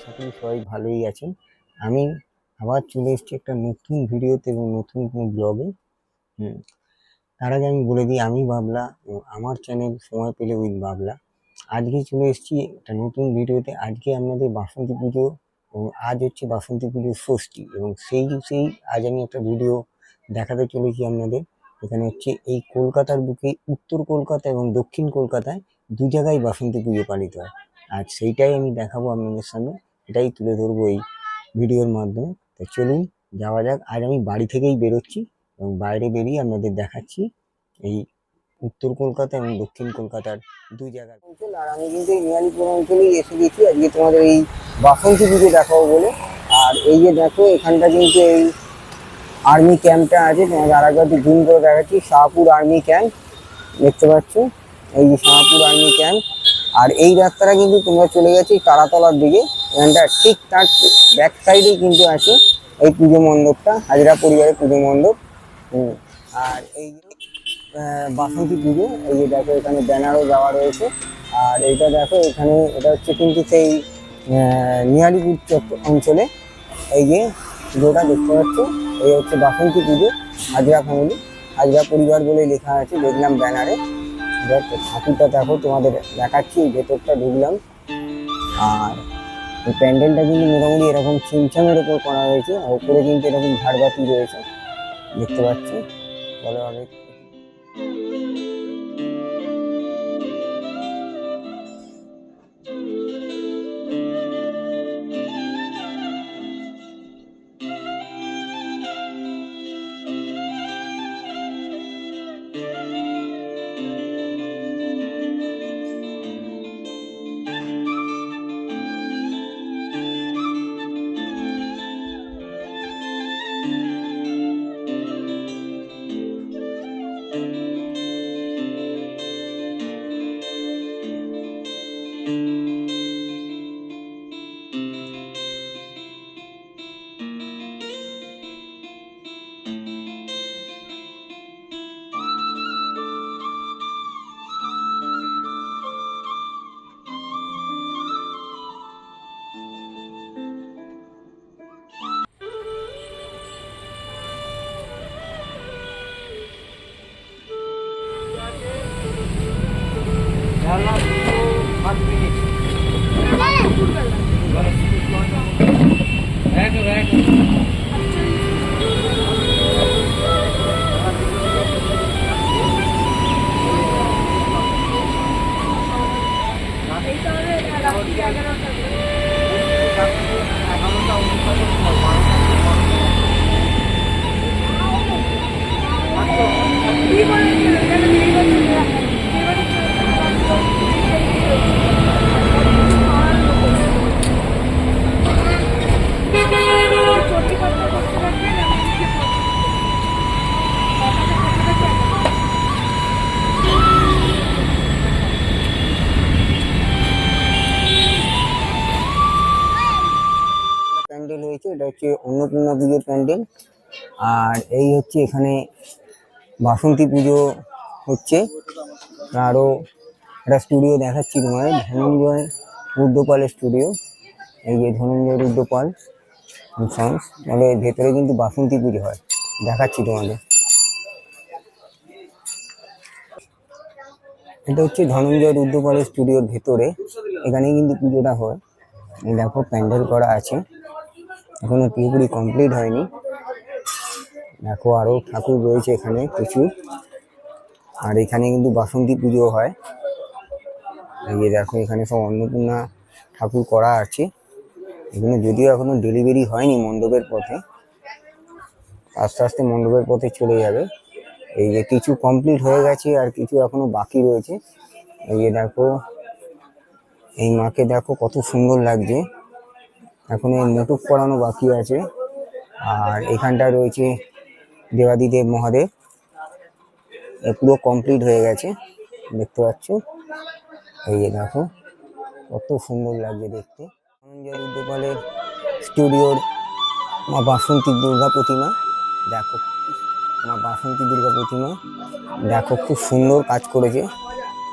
আশা করি সবাই ভালোই আছেন। আমি আবার চলে এসেছি একটা নতুন ভিডিওতে এবং নতুন কোনো ব্লগে। হুম, তার আগে আমি বলে দিই, আমি বাবলা এবং আমার চ্যানেল সময় পেলে উইথ বাবলা। আজকে চলে এসেছি একটা নতুন ভিডিওতে। আজকে আপনাদের বাসন্তী পুজো এবং আজ হচ্ছে বাসন্তী পুজোর ষষ্ঠী, এবং সেই আজ আমি একটা ভিডিও দেখাতে চলেছি আপনাদের। এখানে হচ্ছে এই কলকাতার বুকে উত্তর কলকাতা এবং দক্ষিণ কলকাতায় দু জায়গায় বাসন্তী পুজো পালিত হয়। আজ সেইটাই আমি দেখাবো আপনাদের সামনে, এটাই তুলে ধরবো এই ভিডিওর মাধ্যমে। তো চলুন যাওয়া যাক। আজ আমি বাড়ি থেকেই বেরোচ্ছি এবং বাইরে বেরিয়ে আপনাদের দেখাচ্ছি এই উত্তর কলকাতা এবং দক্ষিণ কলকাতার দু জায়গার অঞ্চল। আর আমি কিন্তু এই নিয়ালিপুর অঞ্চলেই এসে গেছি আজকে তোমাদের এই বাসন্তী পুজো দেখাবো বলে। আর এই যে দেখো, এখানটা কিন্তু এই আর্মি ক্যাম্পটা আছে, তোমাদের আর একবার জুম করে দেখাচ্ছি। শাহপুর আর্মি ক্যাম্প দেখতে পাচ্ছ, এই যে শাহপুর আর্মি ক্যাম্প। আর এই রাস্তাটা কিন্তু তোমরা চলে গেছি তারাতলার দিকে, এখানটা ঠিক তার ব্যাক সাইডেই কিন্তু আছে এই পুজো মণ্ডপটা, হাজরা পরিবারের পুজো মণ্ডপ। আর এই বাসন্তী পুজো, এই যে দেখো এখানে ব্যানারও দেওয়া রয়েছে। আর এইটা দেখো, এখানে এটা হচ্ছে কিন্তু সেই নিয়ালিপুর অঞ্চলে এই যে পুজোটা দেখতে পাচ্ছ, এই হচ্ছে বাসন্তী পুজো হাজরা ফ্যামিলি, হাজরা পরিবার বলে লেখা আছে দেখলাম ব্যানারে। ঠাকুরটা দেখো তোমাদের দেখাচ্ছি, ভেতরটা ঢুকলাম। আর এই প্যান্ডেলটা কিন্তু মোটামুটি এরকম ছিমছামের ওপর করা হয়েছে, আর ওপরে কিন্তু এরকম ঝাড়বাতি রয়েছে দেখতে পাচ্ছি ভালোভাবে। প্যান্ডেল হয়েছে, এটা হচ্ছে অন্নপূর্ণা পুজোর প্যান্ডেল। আর এই হচ্ছে এখানে বাসন্তী পুজো হচ্ছে। আরও একটা স্টুডিও দেখাচ্ছি তোমাদের, ধনঞ্জয় রুদ্রপালের স্টুডিও। এই যে ধনঞ্জয় রুদ্রপাল সাউন্ডস, তাহলে ভেতরে কিন্তু বাসন্তী পুজো হয়, দেখাচ্ছি তোমাদের। এটা হচ্ছে ধনঞ্জয় রুদ্রপালের স্টুডিওর ভেতরে, এখানেই কিন্তু পুজোটা হয়। দেখো প্যান্ডেল করা আছে, এখনো পুরোপুরি কমপ্লিট হয়নি। দেখো আরো ঠাকুর রয়েছে এখানে প্রচুর। আর এখানে কিন্তু বাসন্তী পুজো হয়। এই যে দেখো, এখানে সব অন্নপূর্ণা ঠাকুর করা আছে। এখানে যদিও এখনো ডেলিভারি হয়নি মণ্ডপের পথে, আস্তে আস্তে মণ্ডপের পথে চলে যাবে। এই যে কিছু কমপ্লিট হয়ে গেছে আর কিছু এখনো বাকি রয়েছে। এই যে দেখো, এই মাকে দেখো কত সুন্দর লাগছে, এখন এই মুটুক করানো বাকি আছে। আর এখানটা রয়েছে দেবাদিদেব মহাদেব, পুরো কমপ্লিট হয়ে গেছে দেখতে পাচ্ছ। এই যে দেখো কত সুন্দর লাগছে দেখতে। ধনঞ্জয় রুদ্রপালের স্টুডিওর মা বাসন্তী দুর্গা প্রতিমা দেখো, মা বাসন্তী দুর্গা প্রতিমা দেখো খুব সুন্দর কাজ করেছে।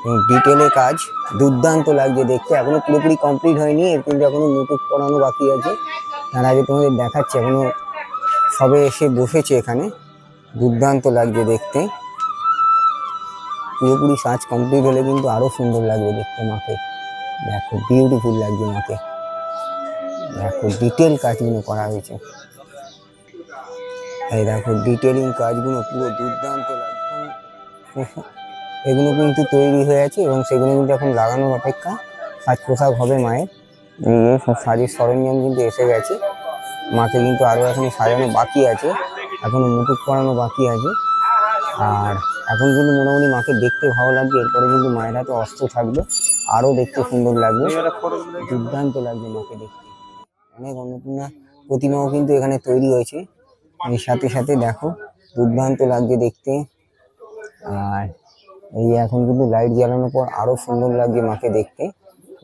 এবং ডিটেলে কাজ দুর্দান্ত লাগছে দেখতে। এখনো পুরোপুরি কমপ্লিট হয়নি, এর কিন্তু এখনো মুকুট পরানো বাকি আছে। তার আগে তোমাদের দেখাচ্ছি, এখনো সবে এসে বসেছে এখানে। দুর্দান্ত লাগছে দেখতে। পুরোপুরি কাজ কমপ্লিট হলে কিন্তু আরো সুন্দর লাগবে দেখতে মাকে। দেখো বিউটিফুল লাগছে মাকে। দেখো ডিটেল কাজগুলো করা হয়েছে। এই দেখো ডিটেলিং কাজগুলো পুরো দুর্দান্ত লাগছে। এগুলো কিন্তু তৈরি হয়ে আছে এবং সেগুলো কিন্তু এখন লাগানোর অপেক্ষা। সাজ পোশাক হবে মায়ের। সব সাজের সরঞ্জাম কিন্তু এসে গেছে। মাকে কিন্তু আরো এখনো সাজানো বাকি আছে, এখনো মুকুট পরানো বাকি আছে। আর এখন কিন্তু মোটামুটি মাকে দেখতে ভালো লাগবে। এরপরে কিন্তু মায়ের হাতে অস্ত্র থাকবে, আরো দেখতে সুন্দর লাগবে। দুর্দান্ত লাগবে মাকে দেখতে। অনেক অন্নপূর্ণা প্রতিমাও কিন্তু এখানে তৈরি হয়েছে। এর সাথে সাথে দেখো দুর্দান্ত লাগছে দেখতে। আর এই এখন কিন্তু লাইট জ্বালানোর পর আরো সুন্দর লাগছে মাকে দেখতে।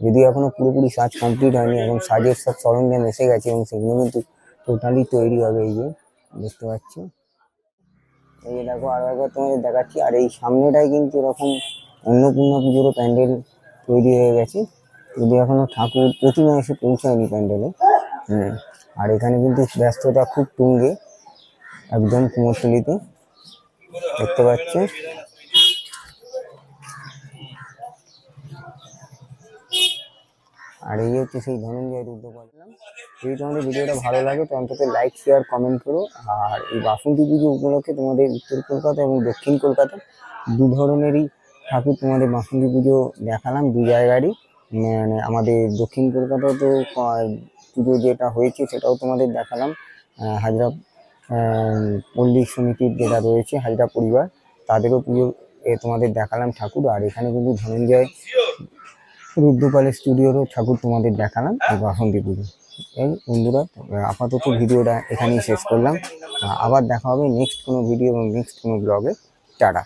যদিও এখনো পুরোপুরি সাজ কমপ্লিট হয়নি এবং সাজের সব সরঞ্জাম এসে গেছে এবং সেগুলো কিন্তু টোটালি তৈরি হবে। এই যে দেখতে পাচ্ছ, এই যে দেখো আরো একবার তোমাদের দেখাচ্ছি। আর এই সামনেটাই কিন্তু এরকম অন্নপূর্ণা পুজোরও প্যান্ডেল তৈরি হয়ে গেছে, যদি এখনো ঠাকুর প্রতিমা এসে পৌঁছায়নি প্যান্ডেলে। আর এখানে কিন্তু ব্যস্ততা খুব তুঙ্গে, একদম কুমোরটুলিতে দেখতে পাচ্ছ। আর এই হচ্ছে সেই ধনঞ্জয় রুদ্র বললাম। যদি তোমাদের ভিডিওটা ভালো লাগে তো অন্তত লাইক শেয়ার কমেন্ট করো। আর এই বাসন্তী পুজো উপলক্ষে তোমাদের উত্তর কলকাতা এবং দক্ষিণ কলকাতা দু ধরনেরই ঠাকুর তোমাদের বাসন্তী পুজো দেখালাম, দু জায়গারই। মানে আমাদের দক্ষিণ কলকাতায় তো পুজো যেটা হয়েছে সেটাও তোমাদের দেখালাম। হাজরা পল্লী সমিতির যেটা রয়েছে হাজরা পরিবার, তাদেরও পুজো তোমাদের দেখালাম ঠাকুর। আর এখানে কিন্তু ধনঞ্জয় রুদ্রপালের স্টুডিওরও ঠাকুর তোমাদের দেখালাম এই বাসন্তী পুজো। এই বন্ধুরা আপাতত ভিডিওটা এখানেই শেষ করলাম। আবার দেখা হবে নেক্সট কোনো ভিডিও এবং নেক্সট কোনো ব্লগে। টাটা।